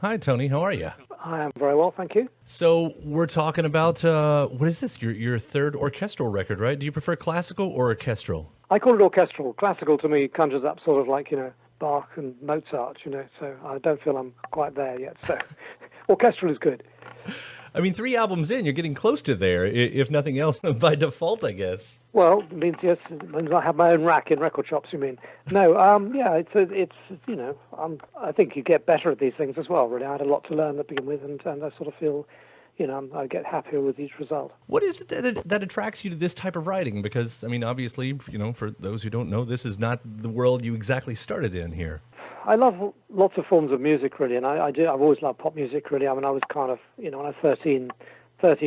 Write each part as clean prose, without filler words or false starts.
Hi, Tony. How are you? I am very well, thank you. So we're talking about what is this? Your third orchestral record, right? Do you prefer classical or orchestral? I call it orchestral. Classical to me conjures up sort of like, Bach and Mozart, so I don't feel I'm quite there yet. So orchestral is good. I mean, three albums in, you're getting close to there, if nothing else, by default, I guess. Well, it means, yes, it means I have my own rack in record shops, you mean? No, yeah, I think you get better at these things as well, really. I had a lot to learn to begin with, and I sort of feel, I get happier with each result. What is it that attracts you to this type of writing? Because, I mean, obviously, for those who don't know, this is not the world you exactly started in here. I love lots of forms of music, really, and I've always loved pop music, really. I mean, I was kind of, when I was 13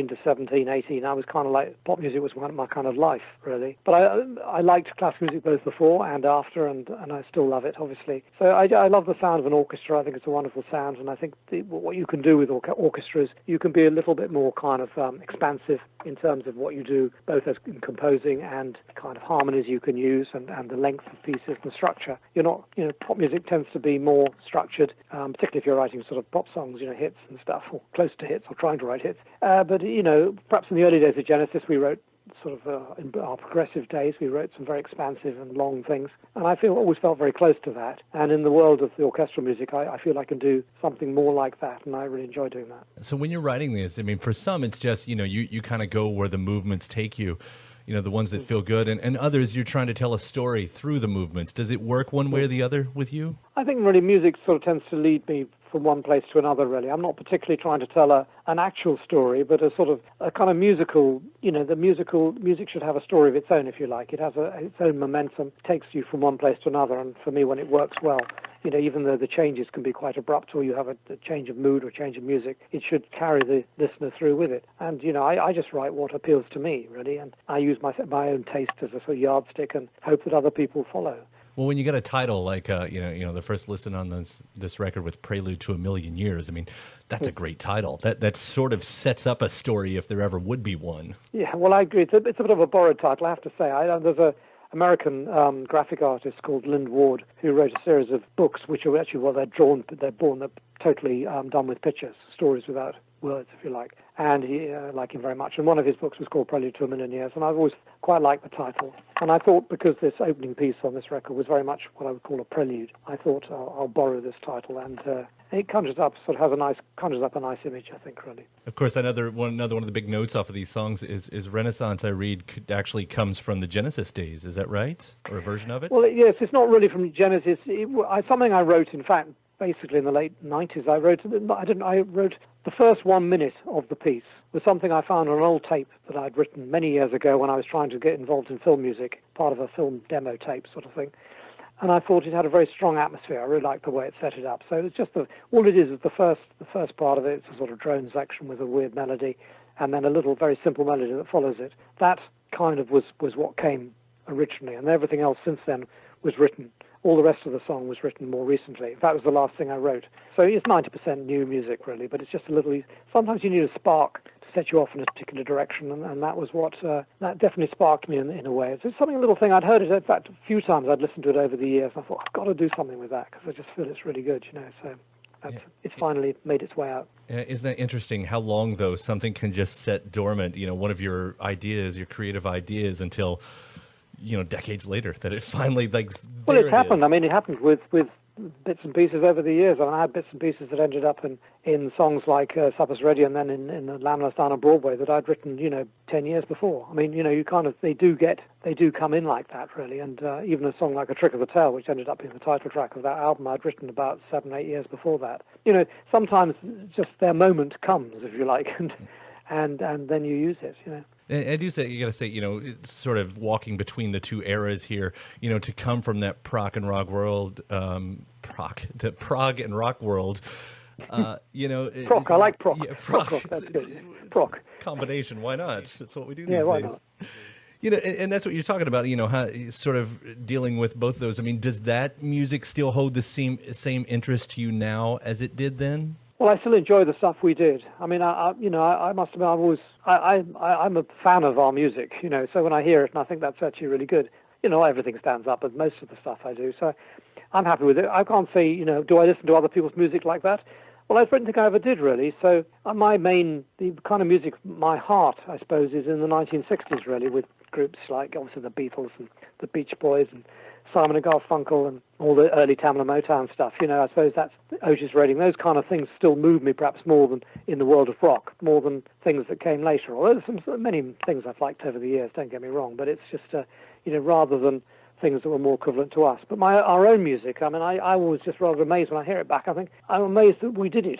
to 17, 18, I was kind of like, pop music was my kind of life, really. But I liked classical music both before and after, and I still love it, obviously. So I love the sound of an orchestra. I think it's a wonderful sound, and I think what you can do with orchestras, you can be a little bit more kind of expansive in terms of what you do, both as in composing and kind of harmonies you can use, and the length of pieces and structure. You're not, pop music tends to be more structured, particularly if you're writing sort of pop songs, hits and stuff, or close to hits, or trying to write hits. But, perhaps in the early days of Genesis, we wrote sort of, in our progressive days, we wrote some very expansive and long things. And I always felt very close to that. And in the world of the orchestral music, I feel I can do something more like that. And I really enjoy doing that. So when you're writing this, I mean, for some, it's just, you kind of go where the movements take you. The ones that feel good, and others you're trying to tell a story through the movements. Does it work one way or the other with you? I think really music sort of tends to lead me from one place to another, really. I'm not particularly trying to tell an actual story, but a sort of a kind of musical, the music should have a story of its own, if you like. It has its own momentum, takes you from one place to another, and for me, when it works well, even though the changes can be quite abrupt, or you have a change of mood or change of music, it should carry the listener through with it. And, I just write what appeals to me, really, and I use my own taste as a sort of yardstick and hope that other people follow. Well, when you get a title like, the first listen on this record with Prelude to a Million Years, I mean, that's a great title. That sort of sets up a story if there ever would be one. Yeah, well, I agree. It's a bit of a borrowed title, I have to say. There's a American graphic artist called Lind Ward who wrote a series of books which are actually, they're totally done with pictures, stories without words, if you like. And he like him very much. And one of his books was called Prelude to a Million Years, and I've always quite liked the title. And I thought, because this opening piece on this record was very much what I would call a prelude, I thought I'll borrow this title, and it conjures up a nice image, I think, really. Of course, another one of the big notes off of these songs is Renaissance. I read actually comes from the Genesis days. Is that right, or a version of it? Well, yes, it's not really from Genesis. Something I wrote, in fact, basically in the late 90s. I wrote the first 1 minute of the piece was something I found on an old tape that I'd written many years ago when I was trying to get involved in film music, part of a film demo tape sort of thing. And I thought it had a very strong atmosphere. I really liked the way it set it up. So it's just all it is the first part of it. It's a sort of drone section with a weird melody, and then a little very simple melody that follows it. That kind of was what came originally, and everything else since then was written. All the rest of the song was written more recently. That was the last thing I wrote. So it's 90% new music, really, but it's just a little... Sometimes you need a spark to set you off in a particular direction, and that was what... that definitely sparked me in a way. It's something, a little thing. I'd heard it, in fact, a few times. I'd listened to it over the years, and I thought, I've got to do something with that, because I just feel it's really good, So it's finally made its way out. Isn't that interesting how long, though, something can just sit dormant, one of your ideas, your creative ideas, until... decades later, that it finally, well, it's happened. I mean, it happened with bits and pieces over the years. I mean, I had bits and pieces that ended up in songs like Supper's Ready, and then in the Lamb Lies Down on Broadway that I'd written, 10 years before. I mean, they do come in like that, really. And even a song like A Trick of the Tail, which ended up being the title track of that album, I'd written about 7-8 years before that. Sometimes just their moment comes, if you like, and then you use it, I do say, you got to say, it's sort of walking between the two eras here, to come from that prog and rock world, prog and rock world, Prog, I like prog. Yeah, prog. That's good. Prog. Combination, why not? That's what we do these days. Why not? And that's what you're talking about, how sort of dealing with both of those. I mean, does that music still hold the same interest to you now as it did then? Well, I still enjoy the stuff we did. I mean, I must admit, I'm a fan of our music, so when I hear it and I think that's actually really good, everything stands up with most of the stuff I do. So I'm happy with it. I can't say, do I listen to other people's music like that? Well, I don't think I ever did, really. So the kind of music, my heart, I suppose, is in the 1960s, really, with groups like, obviously, the Beatles and the Beach Boys and Simon and Garfunkel and all the early Tamla Motown stuff. I suppose that's Otis Redding. Those kind of things still move me perhaps more than in the world of rock, more than things that came later. Although there's many things I've liked over the years, don't get me wrong, but it's just, rather than things that were more equivalent to us. But our own music, I mean, I was just rather amazed when I hear it back. I think, I'm amazed that we did it.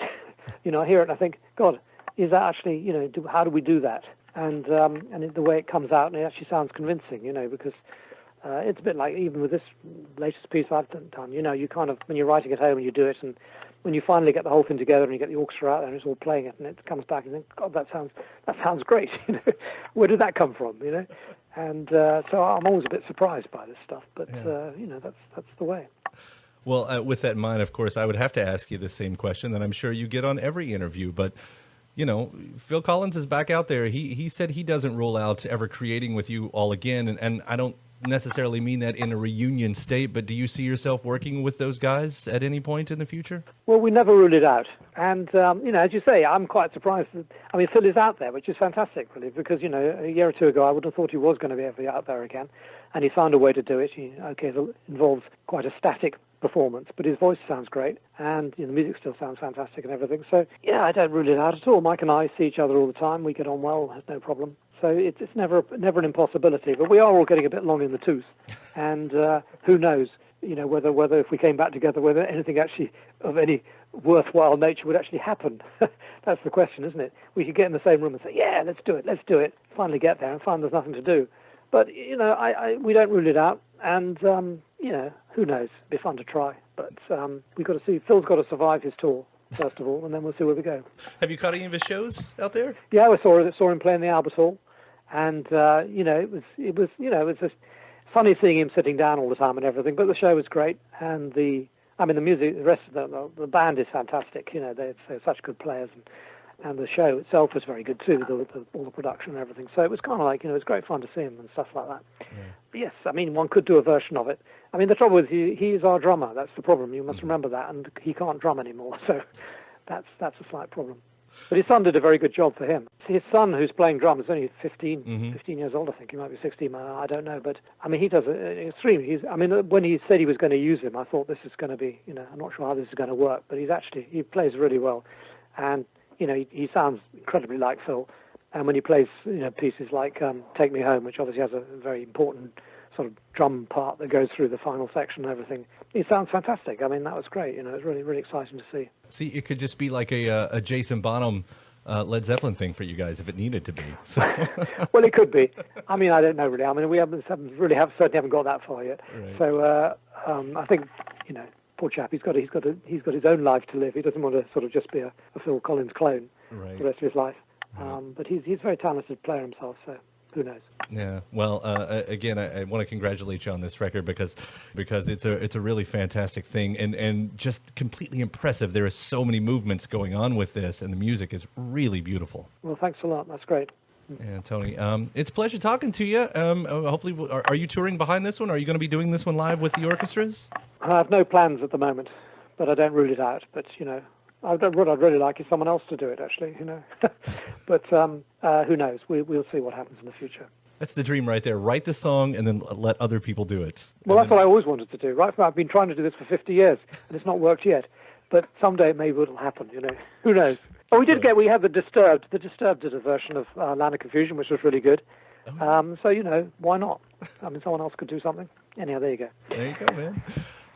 I hear it and I think, God, is that actually, how do we do that? And the way it comes out, and it actually sounds convincing, because it's a bit like, even with this latest piece I've done, you kind of, when you're writing at home and you do it, and when you finally get the whole thing together and you get the orchestra out there and it's all playing it and it comes back and you think, God, that sounds great. Where did that come from? And so I'm always a bit surprised by this stuff, but that's the way. Well, with that in mind, of course, I would have to ask you the same question that I'm sure you get on every interview, but Phil Collins is back out there. He said he doesn't rule out ever creating with you all again, and I don't necessarily mean that in a reunion state, but do you see yourself working with those guys at any point in the future? Well, we never rule it out. And, as you say, I'm quite surprised. Phil is out there, which is fantastic, really, because, a year or two ago, I would have thought he was going to be ever out there again. And he found a way to do it. It involves quite a static performance, but his voice sounds great, and the music still sounds fantastic and everything. So, yeah, I don't rule it out at all. Mike and I see each other all the time. We get on well, there's no problem. So it's never an impossibility. But we are all getting a bit long in the tooth, and who knows, whether if we came back together, whether anything actually of any worthwhile nature would actually happen. That's the question, isn't it? We could get in the same room and say, yeah, let's do it. Finally get there and find there's nothing to do. But, we don't rule it out, and, who knows? It'd be fun to try. But we've got to see. Phil's got to survive his tour, first of all, and then we'll see where we go. Have you caught any of his shows out there? Yeah, I saw him play in the Albert Hall, and, it was just funny seeing him sitting down all the time and everything, but the show was great, and the music, the rest of the band is fantastic. They're such good players, and the show itself was very good too, all the production and everything. So it was kind of like, it was great fun to see him and stuff like that. Yeah. But yes, one could do a version of it. The trouble is he is our drummer. That's the problem. You must remember that, and he can't drum anymore. So that's a slight problem. But his son did a very good job for him. His son, who's playing drums, is only 15 years old, I think. He might be 16, I don't know. But, he does extremely. When he said he was going to use him, I thought this is going to be, I'm not sure how this is going to work. But he plays really well. And, he sounds incredibly like Phil. And when he plays, pieces like Take Me Home, which obviously has a very important sort of drum part that goes through the final section and everything, he sounds fantastic. That was great. It was really, really exciting to see. See, it could just be like a Jason Bonham Led Zeppelin thing for you guys if it needed to be. So. Well, it could be. I don't know really. We certainly haven't got that far yet. Right. So I think poor chap, he's got his own life to live. He doesn't want to sort of just be a Phil Collins clone for the rest of his life. Right. But he's a very talented player himself. So. Who knows? Yeah. Well, again, I want to congratulate you on this record because it's a really fantastic thing and just completely impressive. There are so many movements going on with this, and the music is really beautiful. Well, thanks a lot. That's great. Yeah, Tony, it's a pleasure talking to you. Hopefully, are you touring behind this one? Are you going to be doing this one live with the orchestras? I have no plans at the moment, but I don't rule it out. But what I'd really like is someone else to do it, actually, But who knows? We'll see what happens in the future. That's the dream right there. Write the song and then let other people do it. Well, that's what I always wanted to do. Right? I've been trying to do this for 50 years, and it's not worked yet. But someday maybe it'll happen, Who knows? Oh, we had the Disturbed. The Disturbed did a version of Land of Confusion, which was really good. So, why not? Someone else could do something. Anyhow, there you go. There you go, man.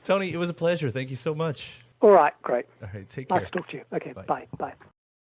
Tony, it was a pleasure. Thank you so much. All right, great. All right, take care. Nice to talk to you. Okay, bye. Bye.